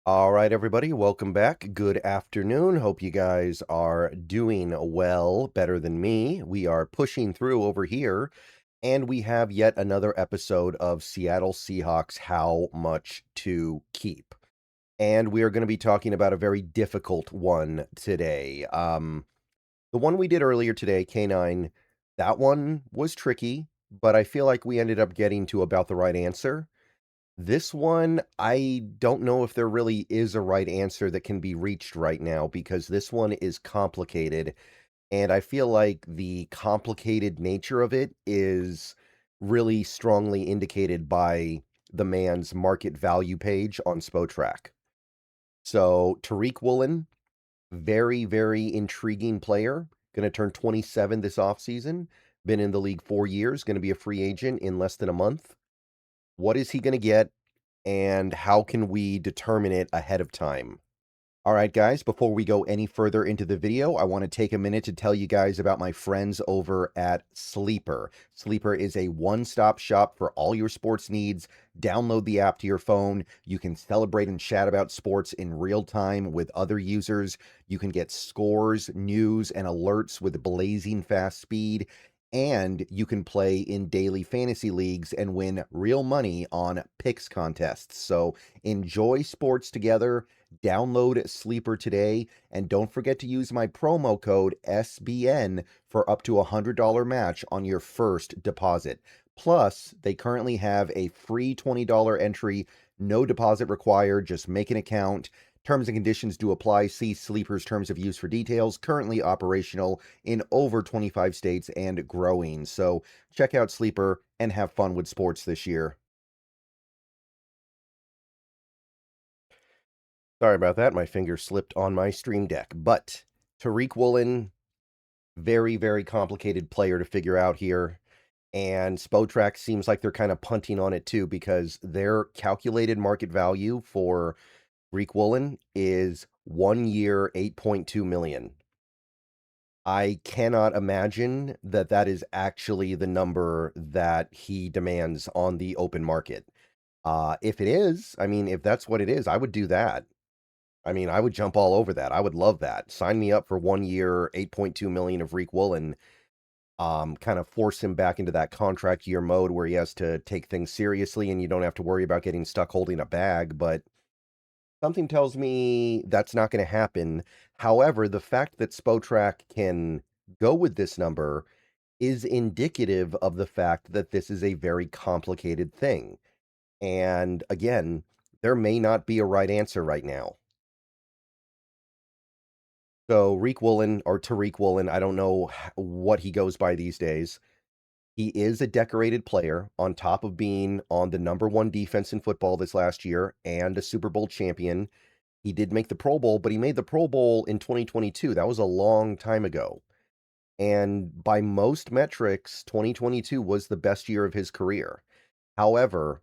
All right, everybody, welcome back. Good afternoon. Hope you guys are doing well, better than me. We are pushing through over here, and we have yet another episode of Seattle Seahawks How Much to Keep. And we are going to be talking about a very difficult one today. The one we did earlier today, K9, that one was tricky, but I feel like we ended up getting to about the right answer. This one, I don't know if there really is a right answer that can be reached right now because this one is complicated. And I feel like the complicated nature of it is really strongly indicated by the man's market value page on Spotrac. So, Tariq Woolen, very, very intriguing player. Going to turn 27 this offseason. Been in the league 4 years. Going to be a free agent in less than a month. What is he going to get? And how can we determine it ahead of time? All right, guys, before we go any further into the video, I want to take a minute to tell you guys about my friends over at Sleeper. Sleeper is a one-stop shop for all your sports needs. Download the app to your phone. You can celebrate and chat about sports in real time with other users. You can get scores, news, and alerts with blazing fast speed. And you can play in daily fantasy leagues and win real money on picks contests. So enjoy sports together. Download Sleeper today, and don't forget to use my promo code SBN for up to a $100 match on your first deposit. Plus, they currently have a free $20 entry, no deposit required, just make an account. Terms and conditions do apply. See Sleeper's terms of use for details. Currently operational in over 25 states and growing. So check out Sleeper and have fun with sports this year. Sorry about that. My finger slipped on my stream deck. But Tariq Woolen, very, very complicated player to figure out here. And Spotrac seems like they're kind of punting on it too, because their calculated market value for Tariq Woolen is 1 year, 8.2 million. I cannot imagine that that is actually the number that he demands on the open market. If it is, I mean, if that's what it is, I would do that. I mean, I would jump all over that. I would love that. Sign me up for 1 year, 8.2 million of Reek Woolen. Kind of force him back into that contract year mode where he has to take things seriously and you don't have to worry about getting stuck holding a bag. But something tells me that's not going to happen. However, the fact that Spotrac can go with this number is indicative of the fact that this is a very complicated thing. And again, there may not be a right answer right now. So Reek Woolen or Tariq Woolen, I don't know what he goes by these days. He is a decorated player on top of being on the number one defense in football this last year and a Super Bowl champion. He did make the Pro Bowl, but he made the Pro Bowl in 2022. That was a long time ago. And by most metrics, 2022 was the best year of his career. However,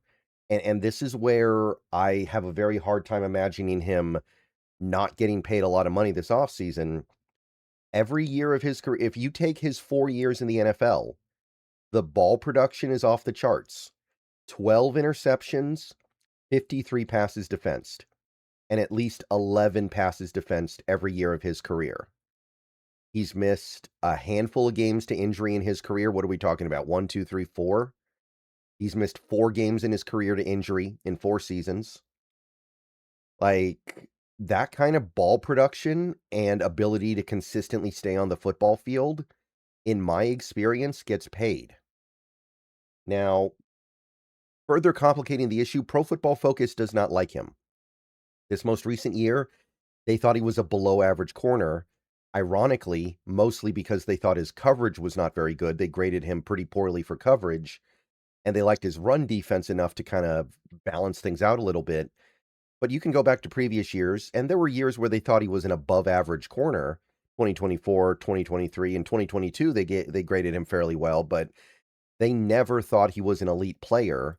and this is where I have a very hard time imagining him not getting paid a lot of money this offseason. Every year of his career, if you take his 4 years in the NFL, the ball production is off the charts. 12 interceptions, 53 passes defensed, and at least 11 passes defensed every year of his career. He's missed a handful of games to injury in his career. What are we talking about? 1, 2, 3, 4? He's missed 4 games in his career to injury in 4 seasons. Like, that kind of ball production and ability to consistently stay on the football field, in my experience, gets paid. Now, further complicating the issue, Pro Football Focus does not like him. This most recent year, they thought he was a below average corner. Ironically, mostly because they thought his coverage was not very good. They graded him pretty poorly for coverage, and they liked his run defense enough to kind of balance things out a little bit. But you can go back to previous years, and there were years where they thought he was an above average corner. 2024, 2023, and 2022, they graded him fairly well, but they never thought he was an elite player.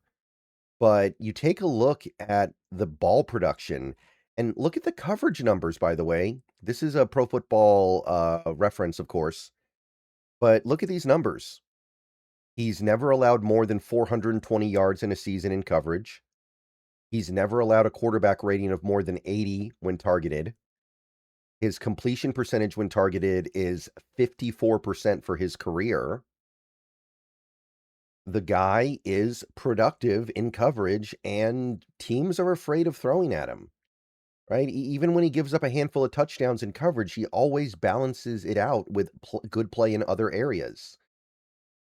But you take a look at the ball production and look at the coverage numbers, by the way. This is a Pro Football reference, of course, but look at these numbers. He's never allowed more than 420 yards in a season in coverage. He's never allowed a quarterback rating of more than 80 when targeted. His completion percentage when targeted is 54% for his career. The guy is productive in coverage, and teams are afraid of throwing at him, right? Even when he gives up a handful of touchdowns in coverage, he always balances it out with good play in other areas.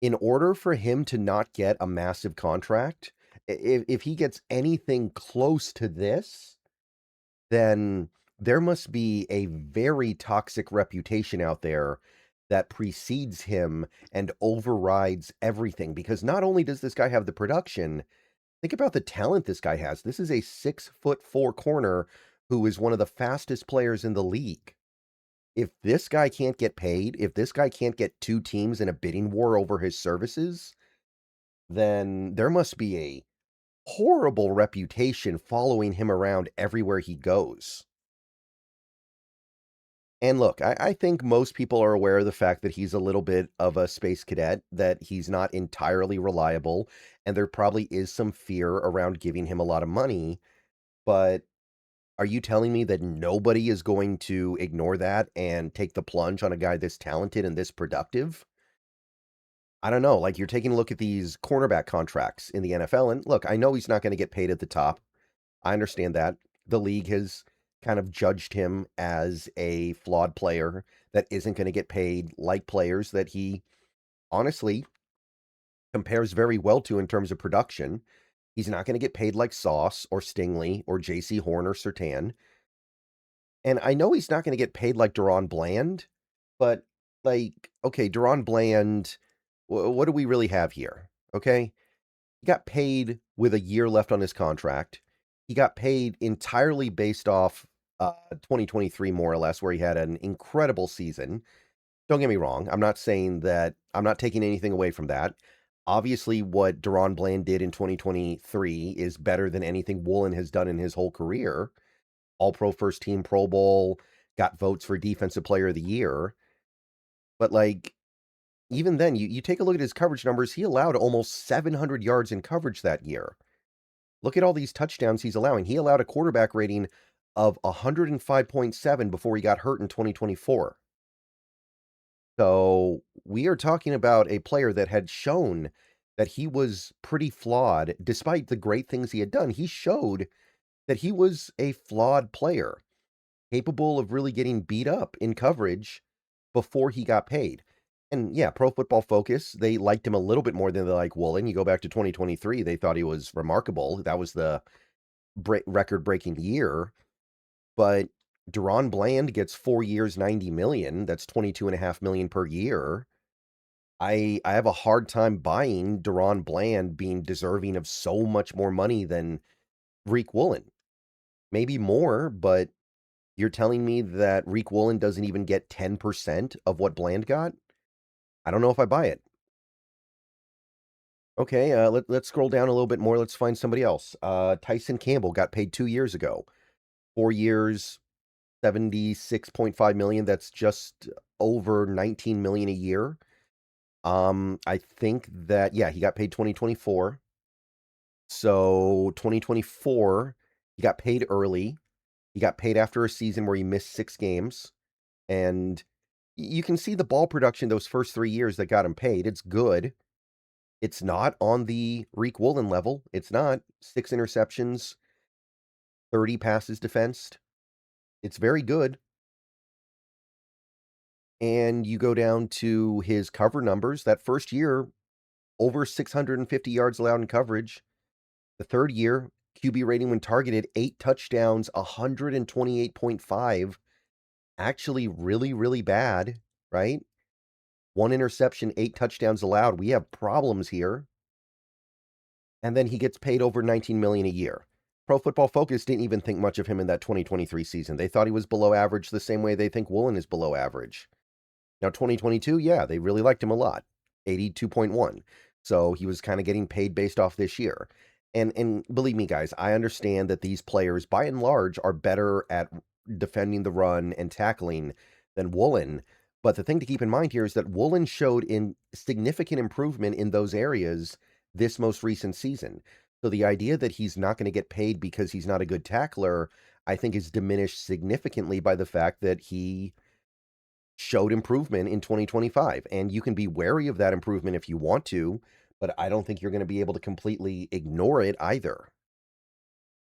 In order for him to not get a massive contract, if he gets anything close to this, then there must be a very toxic reputation out there that precedes him and overrides everything. Because not only does this guy have the production, think about the talent this guy has. This is a 6'4" corner who is one of the fastest players in the league. If this guy can't get paid, if this guy can't get two teams in a bidding war over his services, then there must be a horrible reputation following him around everywhere he goes. And look, I think most people are aware of the fact that he's a little bit of a space cadet, that he's not entirely reliable, and there probably is some fear around giving him a lot of money. But are you telling me that nobody is going to ignore that and take the plunge on a guy this talented and this productive? I don't know. Like, you're taking a look at these cornerback contracts in the NFL, and look, I know he's not going to get paid at the top. I understand that. The league has kind of judged him as a flawed player that isn't going to get paid like players that he honestly compares very well to in terms of production. He's not going to get paid like Sauce or Stingley or JC Horn or Surtain. And I know he's not going to get paid like Deron Bland, but like, okay, Deron Bland, what do we really have here? Okay. He got paid with a year left on his contract. He got paid entirely based off 2023, more or less, where he had an incredible season. Don't get me wrong. I'm not saying that, I'm not taking anything away from that. Obviously, what Deron Bland did in 2023 is better than anything Woolen has done in his whole career. All pro first team, Pro Bowl, got votes for Defensive Player of the Year. But like, even then, you take a look at his coverage numbers. He allowed almost 700 yards in coverage that year. Look at all these touchdowns he's allowing. He allowed a quarterback rating of 105.7 before he got hurt in 2024. So we are talking about a player that had shown that he was pretty flawed. Despite the great things he had done, he showed that he was a flawed player, capable of really getting beat up in coverage before he got paid. And yeah, Pro Football Focus, they liked him a little bit more than they like Woolen. You go back to 2023, they thought he was remarkable. That was the record-breaking year. But Deron Bland gets 4 years, 90 million. That's 22.5 million per year. I have a hard time buying Deron Bland being deserving of so much more money than Tariq Woolen. Maybe more, but you're telling me that Tariq Woolen doesn't even get 10% of what Bland got? I don't know if I buy it. Okay, let's scroll down a little bit more. Let's find somebody else. Tyson Campbell got paid 2 years ago. 4 years, 76.5 million. That's just over 19 million a year. I think that, yeah, he got paid 2024. So 2024, he got paid early. He got paid after a season where he missed 6 games. And you can see the ball production those first 3 years that got him paid. It's good. It's not on the Tariq Woolen level. It's not. 6 interceptions, 30 passes defensed. It's very good. And you go down to his cover numbers. That first year, over 650 yards allowed in coverage. The third year, QB rating when targeted, 8 touchdowns, 128.5. Actually really, really bad, right? 1 interception, 8 touchdowns allowed. We have problems here. And then he gets paid over 19 million a year. Pro Football Focus didn't even think much of him in that 2023 season. They thought he was below average the same way they think Woolen is below average. Now, 2022, yeah, they really liked him a lot. 82.1. So he was kind of getting paid based off this year. And believe me, guys, I understand that these players, by and large, are better at defending the run and tackling than Woolen. But the thing to keep in mind here is that Woolen showed in significant improvement in those areas this most recent season. So the idea that he's not going to get paid because he's not a good tackler, I think is diminished significantly by the fact that he showed improvement in 2025. And you can be wary of that improvement if you want to, but I don't think you're going to be able to completely ignore it either.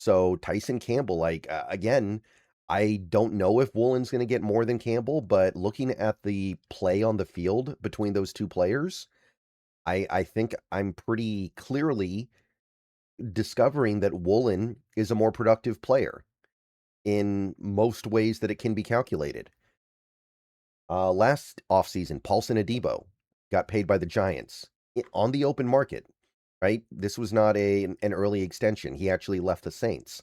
So Tyson Campbell, like, again, I don't know if Woolen's going to get more than Campbell, but looking at the play on the field between those two players, I think I'm pretty clearly discovering that Woolen is a more productive player in most ways that it can be calculated. Last offseason, Paulson Adebo got paid by the Giants on the open market, right? This was not an early extension. He actually left the Saints.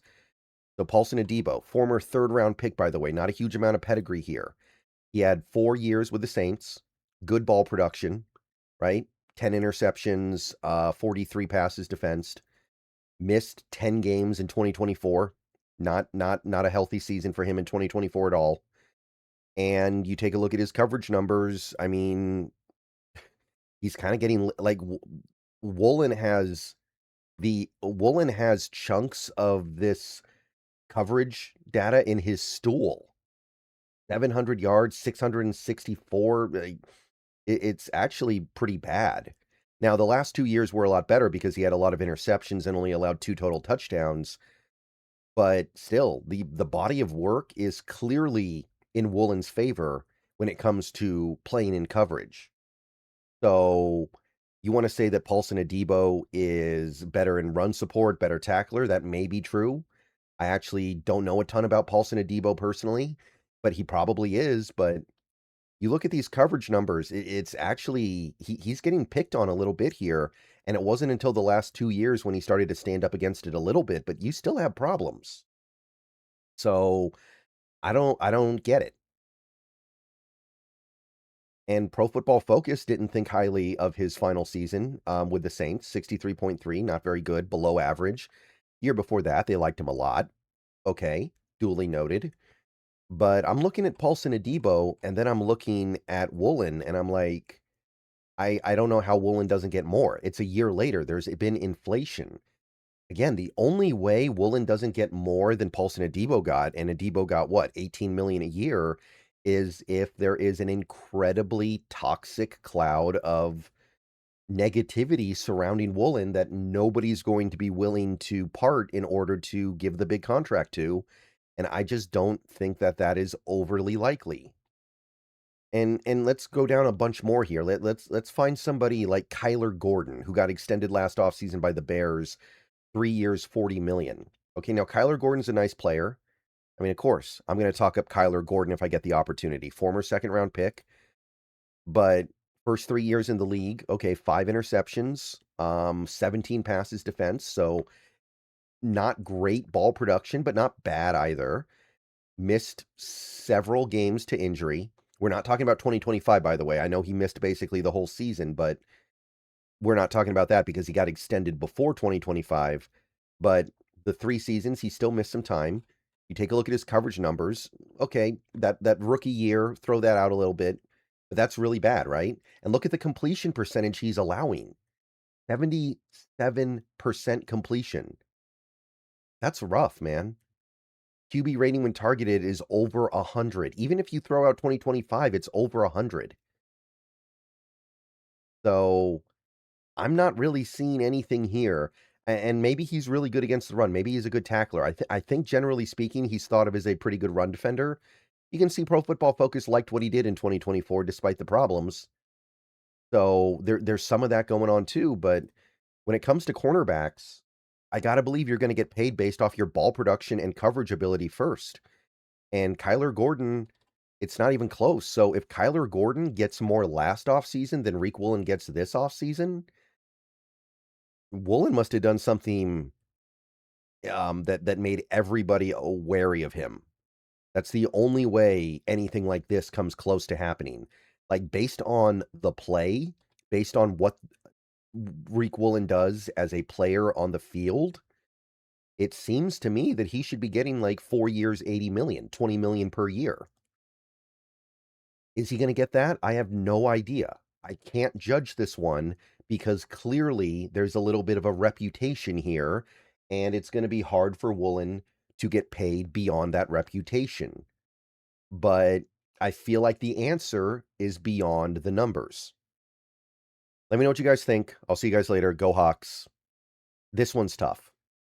So Paulson Adebo, former third-round pick, by the way, not a huge amount of pedigree here. He had 4 years with the Saints, good ball production, right? 10 interceptions, 43 passes defensed, missed 10 games in 2024. Not a healthy season for him in 2024 at all. And you take a look at his coverage numbers, I mean, he's kind of getting like Woolen has Woolen has chunks of this coverage data in his stool. 700 yards, 664. It's actually pretty bad. Now, the last 2 years were a lot better because he had a lot of interceptions and only allowed 2 total touchdowns. But still, the body of work is clearly in Woolen's favor when it comes to playing in coverage. So you want to say that Paulson Adebo is better in run support, better tackler? That may be true. I actually don't know a ton about Paulson Adebo personally, but he probably is. But you look at these coverage numbers, it's actually he's getting picked on a little bit here. And it wasn't until the last 2 years when he started to stand up against it a little bit, but you still have problems. So I don't get it. And Pro Football Focus didn't think highly of his final season with the Saints, 63.3, not very good, below average. Year before that, they liked him a lot. Okay, duly noted. But I'm looking at Paulson Adebo, and then I'm looking at Woolen, and I'm like, I don't know how Woolen doesn't get more. It's a year later. There's been inflation. Again, the only way Woolen doesn't get more than Paulson Adebo got, and Adebo got what, 18 million a year, is if there is an incredibly toxic cloud of negativity surrounding Woolen that nobody's going to be willing to part in order to give the big contract to. And I just don't think that that is overly likely. And let's go down a bunch more here. Let's find somebody like Kyler Gordon, who got extended last offseason by the Bears, 3 years, 40 million. Okay, now Kyler Gordon's a nice player. I mean, of course, I'm going to talk up Kyler Gordon if I get the opportunity. Former second round pick, but first 3 years in the league, okay, 5 interceptions, 17 passes defense, so not great ball production, but not bad either. Missed several games to injury. We're not talking about 2025, by the way. I know he missed basically the whole season, but we're not talking about that because he got extended before 2025. But the 3 seasons, he still missed some time. You take a look at his coverage numbers. Okay, that rookie year, throw that out a little bit. But that's really bad, right? And look at the completion percentage he's allowing. 77% completion. That's rough, man. QB rating when targeted is over 100. Even if you throw out 2025, it's over 100. So I'm not really seeing anything here. And maybe he's really good against the run. Maybe he's a good tackler. I think generally speaking, he's thought of as a pretty good run defender. You can see Pro Football Focus liked what he did in 2024 despite the problems. So there's some of that going on too. But when it comes to cornerbacks, I got to believe you're going to get paid based off your ball production and coverage ability first. And Kyler Gordon, it's not even close. So if Kyler Gordon gets more last offseason than Tariq Woolen gets this offseason, Woolen must have done something that made everybody wary of him. That's the only way anything like this comes close to happening. Like based on the play, based on what Tariq Woolen does as a player on the field, it seems to me that he should be getting like 4 years, 80 million, 20 million per year. Is he going to get that? I have no idea. I can't judge this one because clearly there's a little bit of a reputation here, and it's going to be hard for Woolen to get paid beyond that reputation. But I feel like the answer is beyond the numbers. Let me know what you guys think. I'll see you guys later. Go Hawks. This one's tough.